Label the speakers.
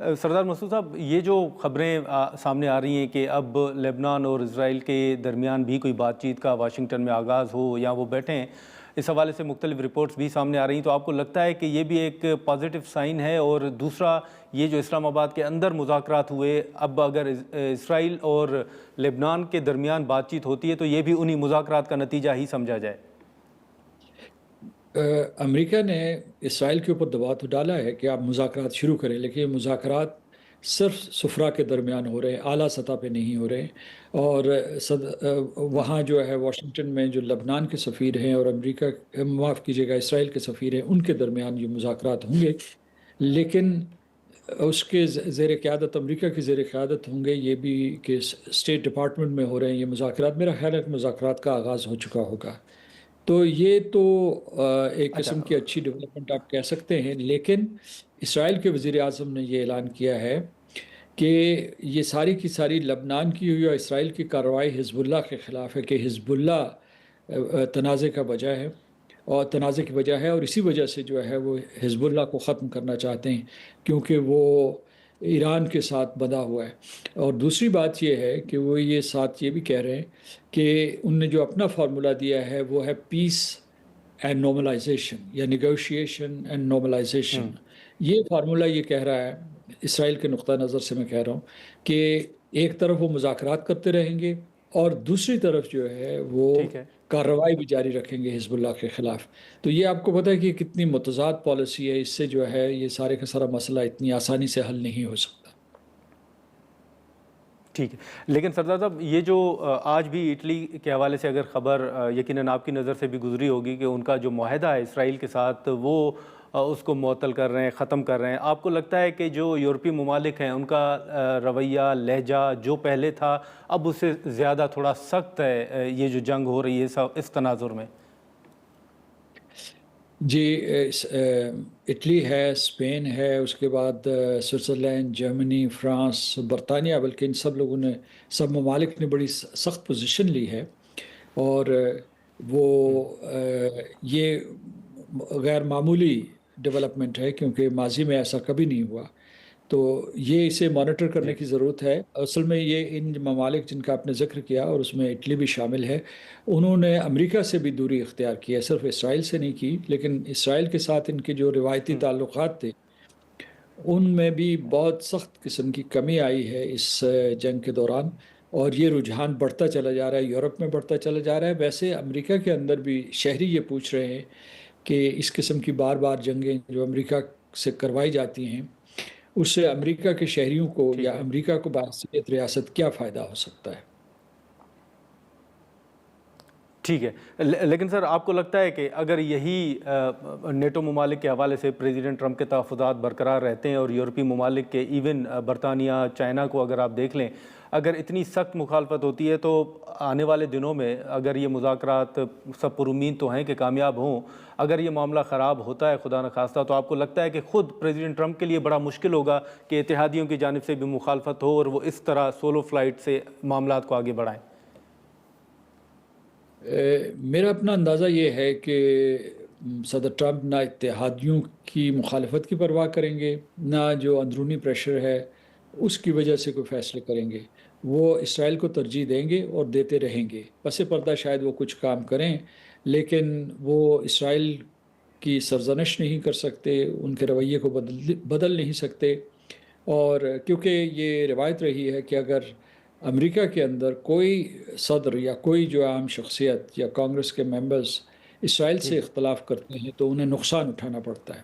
Speaker 1: سردار مسعود صاحب، یہ جو خبریں سامنے آ رہی ہیں کہ اب لبنان اور اسرائیل کے درمیان بھی کوئی بات چیت کا واشنگٹن میں آغاز ہو یا وہ بیٹھیں، اس حوالے سے مختلف رپورٹس بھی سامنے آ رہی ہیں، تو آپ کو لگتا ہے کہ یہ بھی ایک پازیٹیو سائن ہے؟ اور دوسرا، یہ جو اسلام آباد کے اندر مذاکرات ہوئے، اب اگر اسرائیل اور لبنان کے درمیان بات چیت ہوتی ہے تو یہ بھی انہی مذاکرات کا نتیجہ ہی سمجھا جائے؟
Speaker 2: امریکہ نے اسرائیل کے اوپر دباؤ تو ڈالا ہے کہ آپ مذاکرات شروع کریں، لیکن یہ مذاکرات صرف سفرا کے درمیان ہو رہے ہیں، اعلیٰ سطح پہ نہیں ہو رہے ہیں۔ اور وہاں جو ہے واشنگٹن میں جو لبنان کے سفیر ہیں اور امریکہ، معاف کیجیے گا، اسرائیل کے سفیر ہیں، ان کے درمیان یہ مذاکرات ہوں گے، لیکن اس کے زیر قیادت، امریکہ کی زیر قیادت ہوں گے۔ یہ بھی کہ اسٹیٹ ڈپارٹمنٹ میں ہو رہے ہیں یہ مذاکرات، میرا خیال ہے کہ مذاکرات کا آغاز ہو چکا ہوگا۔ تو یہ تو ایک
Speaker 1: اچھا،
Speaker 2: قسم کی اچھی ڈیولپمنٹ آپ کہہ سکتے ہیں، لیکن اسرائیل کے وزیر اعظم نے یہ اعلان کیا ہے کہ یہ ساری کی ساری لبنان کی ہوئی اور اسرائیل کی کارروائی حزب اللہ کے خلاف ہے، کہ حزب اللہ تنازع کا وجہ ہے اور تنازع کی وجہ ہے، اور اسی وجہ سے جو ہے وہ حزب اللہ کو ختم کرنا چاہتے ہیں، کیونکہ وہ ایران کے ساتھ بندھا ہوا ہے۔ اور دوسری بات یہ ہے کہ وہ یہ ساتھ یہ بھی کہہ رہے ہیں کہ ان نے جو اپنا فارمولا دیا ہے وہ ہے پیس اینڈ نارملائزیشن، یا نیگوشیشن اینڈ نارملائزیشن۔ یہ فارمولا یہ کہہ رہا ہے، اسرائیل کے نقطہ نظر سے میں کہہ رہا ہوں، کہ ایک طرف وہ مذاکرات کرتے رہیں گے اور دوسری طرف جو ہے وہ
Speaker 1: ٹھیک ہے۔
Speaker 2: کارروائی بھی جاری رکھیں گے حزب اللہ کے خلاف۔ تو یہ آپ کو پتہ ہے کہ کتنی متضاد پالیسی ہے، اس سے جو ہے یہ سارے کا سارا مسئلہ اتنی آسانی سے حل نہیں ہو سکتا۔
Speaker 1: ٹھیک ہے، لیکن سردار صاحب، یہ جو آج بھی اٹلی کے حوالے سے اگر خبر یقیناً آپ کی نظر سے بھی گزری ہوگی کہ ان کا جو معاہدہ ہے اسرائیل کے ساتھ، وہ اس کو معطل کر رہے ہیں، ختم کر رہے ہیں، آپ کو لگتا ہے کہ جو یورپی ممالک ہیں ان کا رویہ، لہجہ جو پہلے تھا اب اس سے زیادہ تھوڑا سخت ہے یہ جو جنگ ہو رہی ہے اس تناظر میں؟
Speaker 2: جی، اٹلی ہے، اسپین ہے، اس کے بعد سوئٹزرلینڈ، جرمنی، فرانس، برطانیہ، بلکہ ان سب لوگوں نے، سب ممالک نے بڑی سخت پوزیشن لی ہے۔ اور وہ یہ غیر معمولی ڈیولپمنٹ ہے، کیونکہ ماضی میں ایسا کبھی نہیں ہوا۔ تو یہ اسے مانیٹر کرنے
Speaker 1: جی
Speaker 2: کی ضرورت ہے۔ اصل میں یہ ان ممالک جن کا آپ نے ذکر کیا، اور اس میں اٹلی بھی شامل ہے، انہوں نے امریکہ سے بھی دوری اختیار کی ہے، صرف اسرائیل سے نہیں کی، لیکن اسرائیل کے ساتھ ان کے جو روایتی تعلقات تھے ان میں بھی بہت سخت قسم کی کمی آئی ہے اس جنگ کے دوران، اور یہ رجحان بڑھتا چلا جا رہا ہے، یورپ میں بڑھتا چلا جا رہا ہے۔ ویسے امریکہ کے اندر بھی شہری یہ پوچھ رہے ہیں کہ اس قسم کی بار بار جنگیں جو امریکہ سے کروائی جاتی ہیں، اس سے امریکہ کے شہریوں کو یا
Speaker 1: ٹھیک ہے،
Speaker 2: امریکہ کو بحیثیت ریاست کیا فائدہ ہو سکتا ہے؟
Speaker 1: ٹھیک ہے، لیکن سر، آپ کو لگتا ہے کہ اگر یہی نیٹو ممالک کے حوالے سے پریزیڈنٹ ٹرمپ کے تحفظات برقرار رہتے ہیں اور یورپی ممالک کے، ایون برطانیہ، چائنا کو اگر آپ دیکھ لیں، اگر اتنی سخت مخالفت ہوتی ہے تو آنے والے دنوں میں اگر یہ مذاکرات، سب پر امید تو ہیں کہ کامیاب ہوں، اگر یہ معاملہ خراب ہوتا ہے خدا نخواستہ، تو آپ کو لگتا ہے کہ خود پریزیڈنٹ ٹرمپ کے لیے بڑا مشکل ہوگا کہ اتحادیوں کی جانب سے بھی مخالفت ہو اور وہ اس طرح سولو فلائٹ سے معاملات کو آگے بڑھائیں؟
Speaker 2: میرا اپنا اندازہ یہ ہے کہ صدر ٹرمپ نہ اتحادیوں کی مخالفت کی پرواہ کریں گے، نہ جو اندرونی پریشر ہے اس کی وجہ سے کوئی فیصلے کریں گے۔ وہ اسرائیل کو ترجیح دیں گے اور دیتے رہیں گے۔ پس پردہ شاید وہ کچھ کام کریں، لیکن وہ اسرائیل کی سرزنش نہیں کر سکتے، ان کے رویے کو بدل نہیں سکتے۔ اور کیونکہ یہ روایت رہی ہے کہ اگر امریکہ کے اندر کوئی صدر یا کوئی جو عام شخصیت یا کانگریس کے ممبرز اسرائیل سے اختلاف کرتے ہیں تو انہیں نقصان اٹھانا پڑتا ہے۔